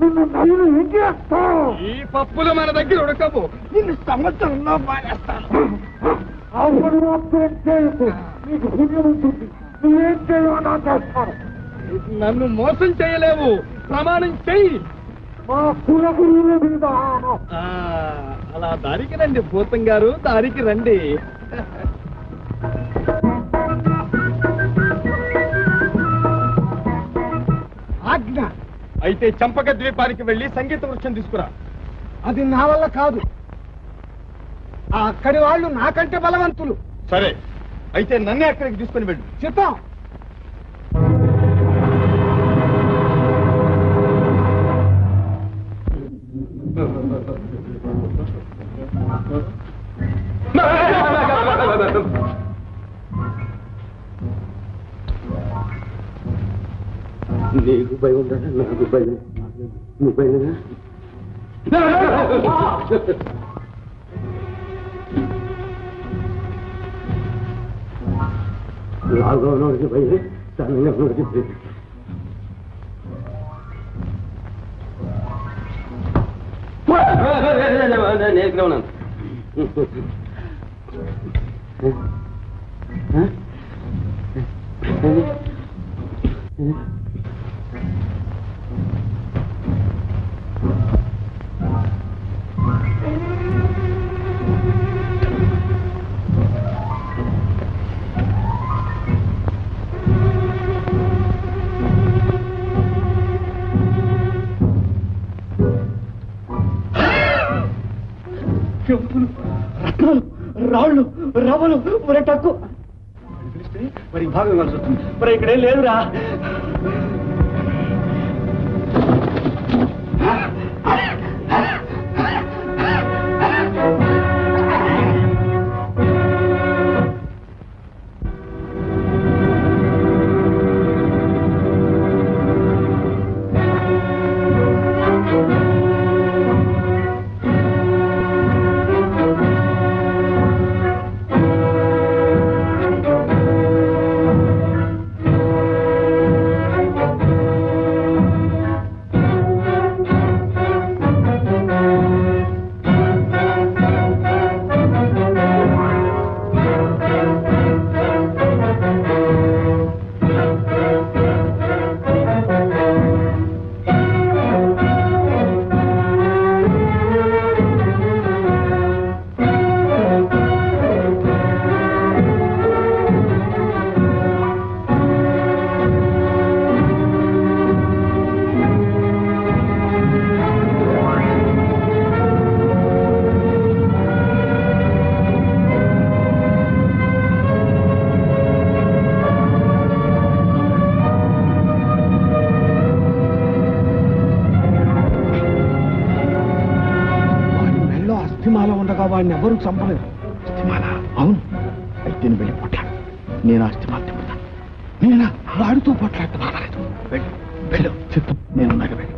నిన్ను నన్ను ఏం చేస్తావు? ఈ పప్పులు మన దగ్గర ఉడకవు. నిన్ను సంవత్సరంలో మానేస్తాను. అప్పుడు అప్పుడేం చేయకు, నీకు పుణ్యం ఉంటుంది. నువ్వేం చేయమన్నా చేస్తాను. నన్ను మోసం చేయలేవు, ప్రమాణం చెయ్యి. మా కుల గురువుల మీద అలా దారికి రండి భూతం గారు, దారికి రండి. ఆజ్ఞ. అయితే చంపక ద్వీపానికి వెళ్లి సంగీత వృక్షం తీసుకురా. అది నా వల్ల కాదు. అక్కడి వాళ్ళు నాకంటే బలవంతులు. సరే, అయితే నన్నే అక్కడికి తీసుకుని వెళ్ళు. చిత్తం. నీకు భయం ఉందా? నాకు భయం. నువ్వు భయమేనా? లాగా ఉన్నవాడికి భయమే, సన్నంగా ఉన్నవాడికి భయం. నేను ఇక్కడ ఉన్నాను. చెప్పులు, రత్నాలు, రాళ్ళు, రవ్వలు, మరి టక్కు పిలిస్తే మరి భాగం కలిసి వస్తుంది. మరి ఇక్కడేం లేదురా. అస్థిమాల ఉండగా వాడిని ఎవరు చంపలేదు. అస్థిమాల? అవును. అయితే నేను వెళ్ళి పోట్లాడు. నేను అస్థిమాల తిప్పుతాను. నేను వాడితో పోట్లాడితే బాగాలేదు. వెళ్ళు చిత్తం. నేను నాకు వెళ్ళి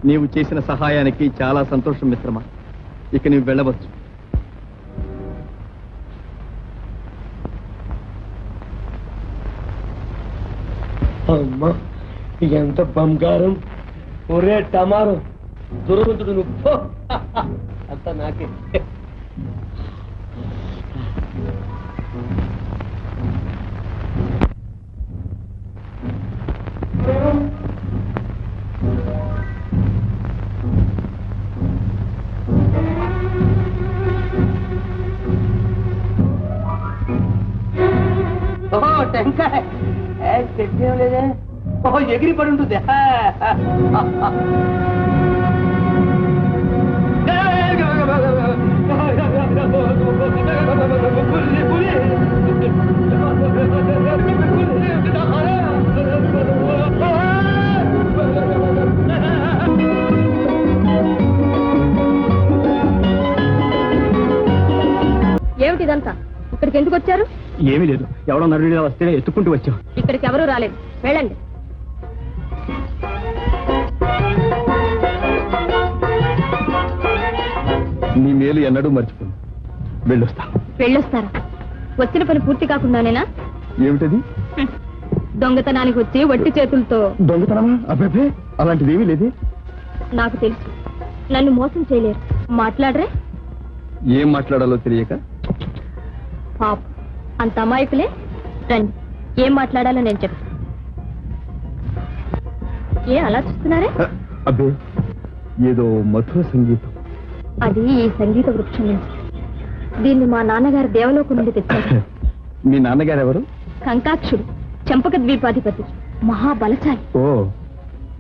నీవు చేసిన సహాయానికి చాలా సంతోషం మిత్రమా. ఇక నీవు వెళ్ళవచ్చు. అమ్మా ఎంత బంగారం, ఒరే టమారం, దురవంతుడు నువ్వు అంతా నాకే. టెంకాయ తెచ్చేం లేదే, ఎగిరి పడి ఉంటుంది. ఏమిటిదంతా? ఇక్కడికి ఎందుకు వచ్చారు? ఏమీ లేదు, ఎవడో నరుడిగా వస్తే ఎత్తుకుంటూ వచ్చాం. ఇక్కడికి ఎవరూ రాలేదు, వెళ్ళండి. నీ మేలు ఎన్నడూ మర్చిపోను. వెళ్ళొస్తారా? వచ్చిన పని పూర్తి కాకుండానేనా? ఏమిటది? దొంగతనానికి వచ్చి వట్టి చేతులతో. దొంగతనమా? అబ్బే, అలాంటిది ఏమీ లేదు. నాకు తెలుసు, నన్ను మోసం చేయలేరు. మాట్లాడరే? ఏం మాట్లాడాలో తెలియక. పాప అంత అమాయకులే. రండి, ఏం మాట్లాడాలో నేను చెప్తాను. ఏ అలా చూస్తున్నారే? అబ్బే, ఏదో మధుర సంగీతం. అది ఈ సంగీత వృక్షం నుంచి. దీన్ని మా నాన్నగారు దేవలోకం నుండి తెచ్చారు. మీ నాన్నగారు ఎవరు? కంకాక్షుడు, చెంపక ద్వీపాధిపతి, మహాబలశాలి. ఓ,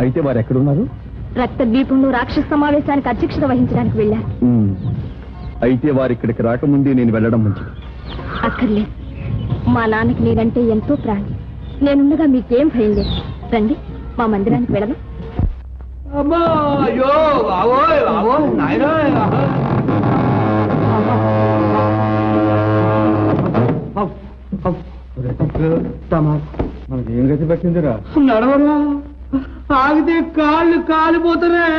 అయితే వారు ఎక్కడున్నారు? రక్త ద్వీపంలో రాక్షస సమావేశానికి అధ్యక్షత వహించడానికి వెళ్ళారు. అయితే వారు ఇక్కడికి రాకముందే నేను వెళ్ళడం మంచిది. అక్కర్లేదు, మా నాన్నకి నేనంటే ఎంతో ప్రాణం. నేనుండగా మీకేం భయం లేదు. రండి, మా మందిరానికి వెళదాం. ఏం గతి పట్టిందిరా? నడవరా, ఆగితే కాళ్ళు కాలిపోతున్నాయి.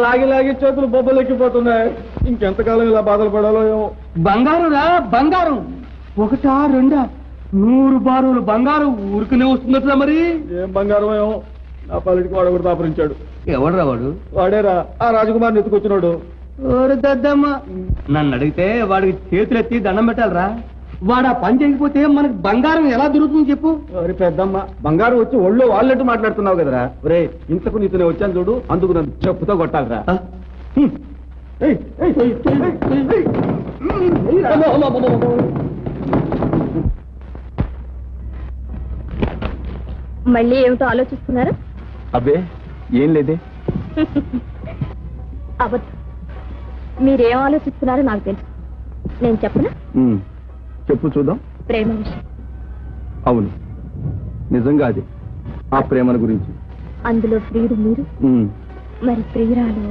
లాగి లాగి చేతులు బొబ్బలెక్కిపోతున్నాయి. ఇంకెంతకాలం ఇలా బాధలు పడాలో ఏమో. బంగారం రా, బంగారం. ఒకటా రెండా 100 బారులు బంగారం ఊరుకునే వస్తుందట్లా. మరి ఏం బంగారం ఏమో. నా పాలిటికి వాడు ఒకటి దాపరించాడు. ఎవడరా వాడు? వాడేరా, ఆ రాజకుమారిని ఎత్తుకొచ్చినాడు. ఓరి దద్దమ్మ, నన్ను అడిగితే వాడికి చేతులెత్తి దండం పెట్టాలరా. వాడు ఆ పని చేయకపోతే మనకి బంగారం ఎలా దొరుకుతుంది చెప్పు? అరే పెద్దమ్మ, బంగారం వచ్చి ఒళ్ళో వాళ్ళట్టు మాట్లాడుతున్నావు కదరా. ఒరే, ఇంతకు నీతోనే వచ్చాను చూడు, అందుకు నన్ను చెప్పుతో కొట్టాలరా. మళ్ళీ ఏమిటో ఆలోచిస్తున్నారు? అబ్బే, ఏం లేదే. అబద్ధం. మీరేం ఆలోచిస్తున్నారో నాకు తెలుసు. నేను చెప్పనా? చెప్పు చూద్దాం. ప్రేమ విషయం. అవును, నిజంగా అది ఆ ప్రేమల గురించి. అందులో ప్రియుడు మీరు, మరి ప్రియురాలు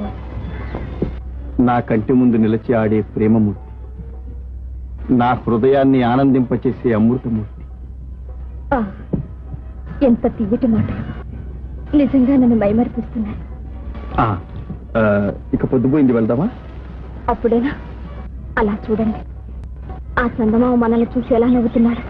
నా కంటి ముందు నిలిచి ఆడే ప్రేమమూర్తి, నా హృదయాన్ని ఆనందింపచేసే అమృతమూర్తి. ఎంత తీయటి మాట. నిజంగా నన్ను మైమరిపిస్తున్నారు. ఇక పొద్దుపోయింది, వెళ్దామా? అప్పుడేనా? అలా చూడండి, ఆ చందమామ మనల్ని చూసి ఎలా నవ్వుతున్నాడు.